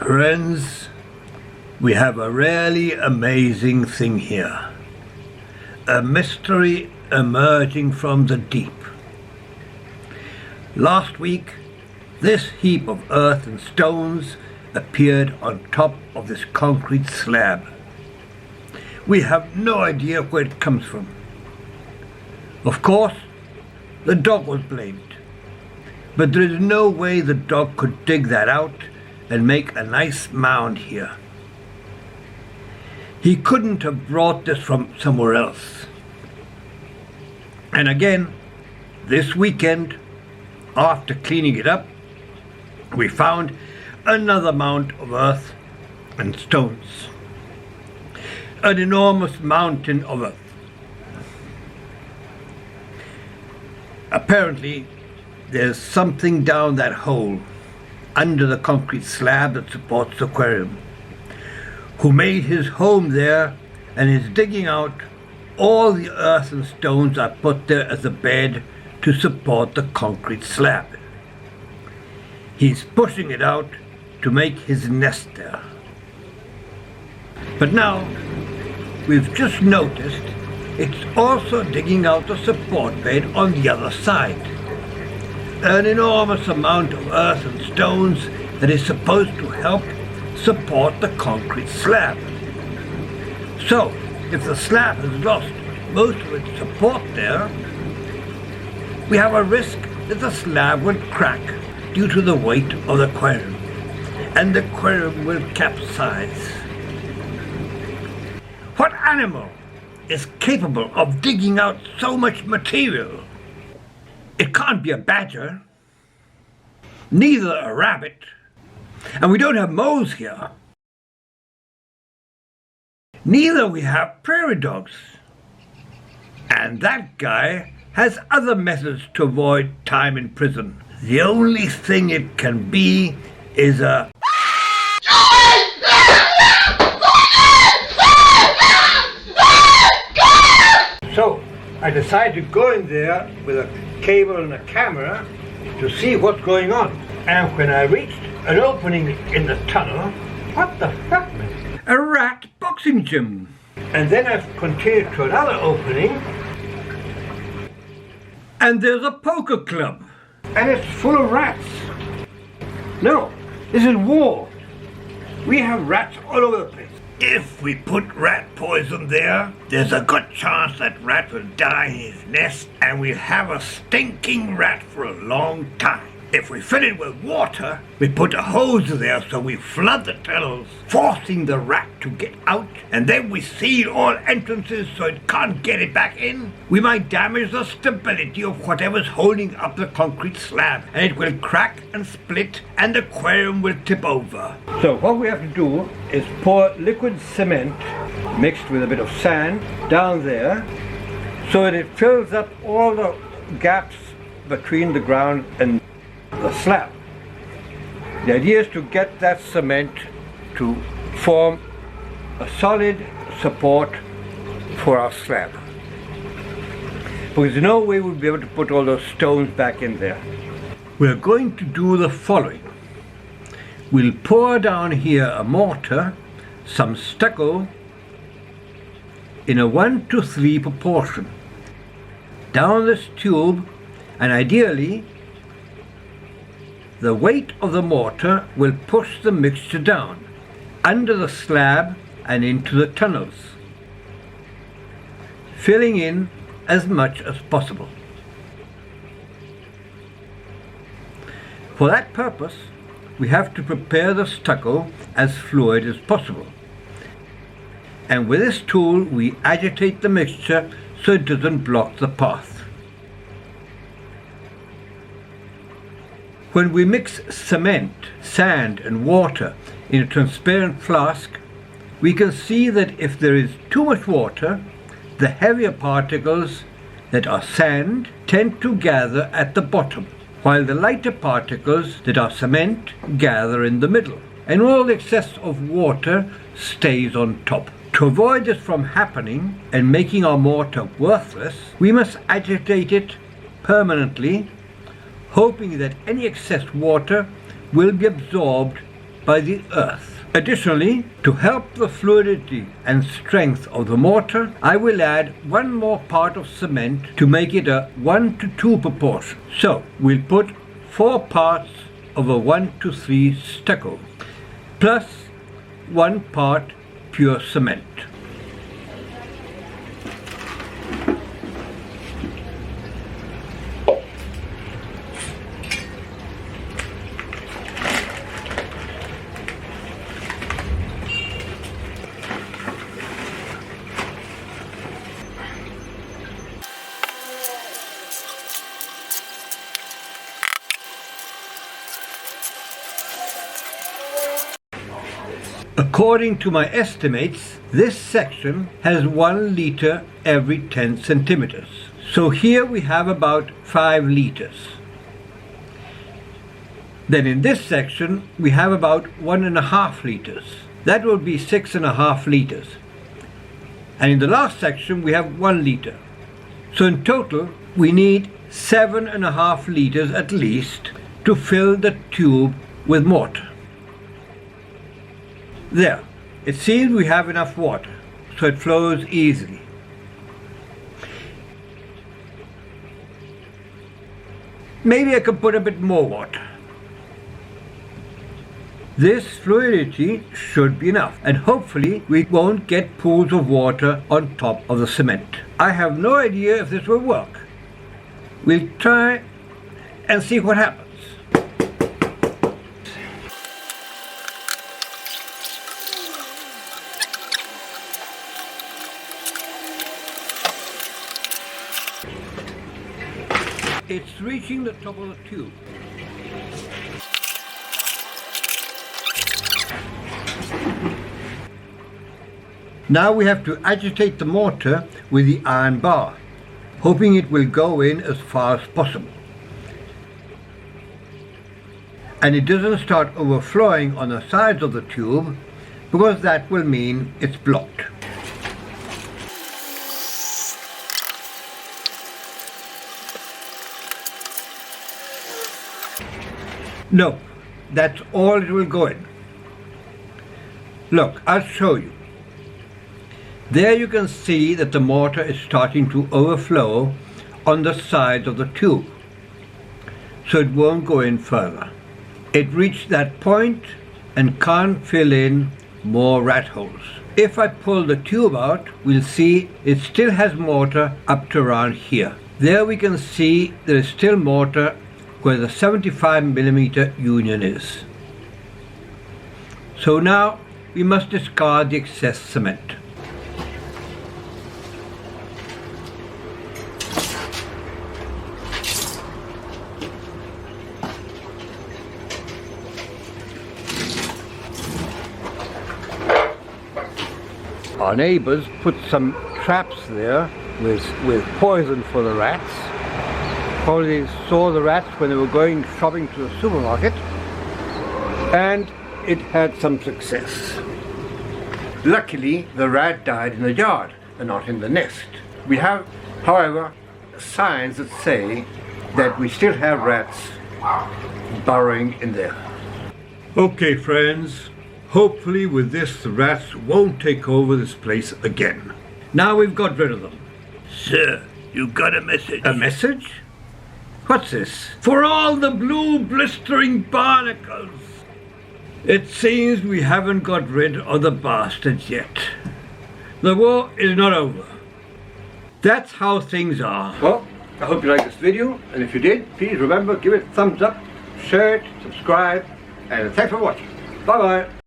Friends, we have a really amazing thing here. A mystery emerging from the deep. Last week, this heap of earth and stones appeared on top of this concrete slab. We have no idea where it comes from. Of course, the dog was blamed. But there is no way the dog could dig that out and make a nice mound here. He couldn't have brought this from somewhere else. And again, this weekend, after cleaning it up, we found another mound of earth and stones. An enormous mountain of earth. Apparently, there's something down that hole under the concrete slab that supports the aquarium, who made his home there and is digging out all the earth and stones I put there as a bed to support the concrete slab. He's pushing it out to make his nest there. But now, we've just noticed it's also digging out the support bed on the other side. An enormous amount of earth and stones that is supposed to help support the concrete slab. So, if the slab has lost most of its support there, we have a risk that the slab will crack due to the weight of the aquarium, and the aquarium will capsize. What animal is capable of digging out so much material? It can't be a badger, neither a rabbit, and we don't have moles here. Neither we have prairie dogs. And that guy has other methods to avoid time in prison. The only thing it can be is a... So, I decided to go in there with a cable and a camera to see what's going on. And when I reached an opening in the tunnel, what the fuck, man? A rat boxing gym. And then I've continued to another opening, and there's a poker club. And it's full of rats. No, this is war. We have rats all over the place. If we put rat poison there, there's a good chance that rat will die in his nest, and we'll have a stinking rat for a long time. If we fill it with water, we put a hose there so we flood the tunnels, forcing the rat to get out, and then we seal all entrances so it can't get it back in. We might damage the stability of whatever's holding up the concrete slab, and it will crack and split, and the aquarium will tip over. So what we have to do is pour liquid cement mixed with a bit of sand down there so that it fills up all the gaps between the ground and the slab. The idea is to get that cement to form a solid support for our slab, because there's no way we'll be able to put all those stones back in there. We're going to do the following. We'll pour down here a mortar, some stucco in a 1:3 proportion down this tube, and ideally the weight of the mortar will push the mixture down under the slab and into the tunnels, filling in as much as possible. For that purpose, we have to prepare the stucco as fluid as possible. And with this tool, we agitate the mixture so it doesn't block the path. When we mix cement, sand and water in a transparent flask, we can see that if there is too much water, the heavier particles that are sand tend to gather at the bottom, while the lighter particles that are cement gather in the middle, and all the excess of water stays on top. To avoid this from happening and making our mortar worthless, we must agitate it permanently, hoping that any excess water will be absorbed by the earth. Additionally, to help the fluidity and strength of the mortar, I will add one more part of cement to make it a 1:2 proportion. So we'll put 4 parts of a 1:3 stucco, plus 1 part pure cement. According to my estimates, this section has 1 liter every 10 centimeters. So here we have about 5 liters. Then in this section we have about 1.5 liters. That will be 6.5 liters. And in the last section we have 1 liter. So in total we need 7.5 liters at least to fill the tube with mortar. There, it seems we have enough water, so it flows easily. Maybe I could put a bit more water. This fluidity should be enough, and hopefully we won't get pools of water on top of the cement. I have no idea if this will work. We'll try and see what happens. It's reaching the top of the tube. Now we have to agitate the mortar with the iron bar, hoping it will go in as far as possible. And it doesn't start overflowing on the sides of the tube, because that will mean it's blocked. No, that's all it will go in. Look, I'll show you. There you can see that the mortar is starting to overflow on the sides of the tube, so it won't go in further. It reached that point and can't fill in more rat holes. If I pull the tube out, we'll see it still has mortar up to around here. There we can see there is still mortar where the 75mm union is. So now we must discard the excess cement. Our neighbors put some traps there with poison for the rats. Probably saw the rats when they were going shopping to the supermarket, and it had some success. Luckily, the rat died in the yard and not in the nest. We have, however, signs that say that we still have rats burrowing in there. Okay, friends, hopefully with this the rats won't take over this place again. Now we've got rid of them. Sir, you got a message. A message? What's this? For all the blue blistering barnacles! It seems we haven't got rid of the bastards yet. The war is not over. That's how things are. Well, I hope you liked this video, and if you did, please remember, give it a thumbs up, share it, subscribe, and thanks for watching. Bye bye.